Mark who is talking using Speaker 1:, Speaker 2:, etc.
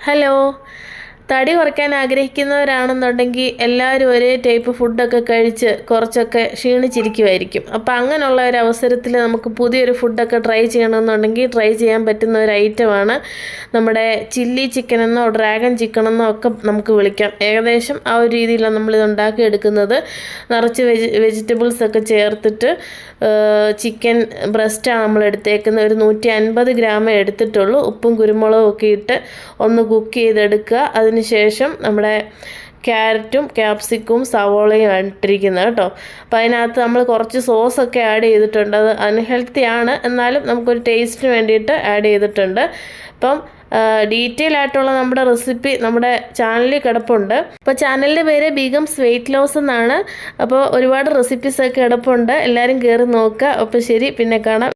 Speaker 1: Hello, തടി കുറയ്ക്കാൻ ആഗ്രഹിക്കുന്നവരാണെന്നുണ്ടെങ്കിൽ എല്ലാവരും ഒരേ ടൈപ്പ് ഫുഡൊക്കെ കഴിച്ച് കുറച്ചൊക്കെ ക്ഷീണിച്ചിരിക്കുമായിരിക്കും. അപ്പോൾ അങ്ങനെയുള്ള ഒരു അവസരത്തിൽ നമുക്ക് പുതിയൊരു ഫുഡൊക്കെ ട്രൈ ചെയ്യണമെന്നുണ്ടെങ്കിൽ ട്രൈ ചെയ്യാൻ പറ്റുന്ന ഒരു ഐറ്റമാണ് നമ്മുടെ ചില്ലി ചിക്കൻ എന്നോ ഡ്രാഗൺ ചിക്കൻ എന്നോ ഒക്കെ നമുക്ക് വിളിക്കാം. ഏകദേശം ആ ഒരു രീതിയിലാണ് നമ്മളിത് ഉണ്ടാക്കിയെടുക്കുന്നത്. നിറച്ച് വെജിറ്റബിൾസൊക്കെ ചേർത്തിട്ട് ചിക്കൻ ബ്രസ്റ്റാണ് നമ്മൾ എടുത്തേക്കുന്നത്. ഒരു 150 ഗ്രാമേ എടുത്തിട്ടുള്ളൂ. ഉപ്പും കുരുമുളകും ഒക്കെ ഇട്ട് ഒന്ന് കുക്ക് ചെയ്തെടുക്കുക. അതിനുശേഷം നമ്മുടെ ക്യാരറ്റും ക്യാപ്സിക്കും സവോളയും ഇട്ടിരിക്കുന്നത് കേട്ടോ. അപ്പോൾ അതിനകത്ത് നമ്മൾ കുറച്ച് സോസൊക്കെ ആഡ് ചെയ്തിട്ടുണ്ട്. അത് അൺഹെൽത്തി ആണ്, എന്നാലും നമുക്കൊരു ടേസ്റ്റിന് വേണ്ടിയിട്ട് ആഡ് ചെയ്തിട്ടുണ്ട്. അപ്പം ഡീറ്റെയിൽ ആയിട്ടുള്ള നമ്മുടെ റെസിപ്പി നമ്മുടെ ചാനലിൽ കിടപ്പുണ്ട്. അപ്പോൾ ചാനലിൻ്റെ പേര് ബീഗംസ് വെയിറ്റ് ലോസ് എന്നാണ്. അപ്പോൾ ഒരുപാട് റെസിപ്പീസൊക്കെ കിടപ്പുണ്ട്. എല്ലാവരും കയറി നോക്കുക. അപ്പോൾ ശരി, പിന്നെ കാണാം.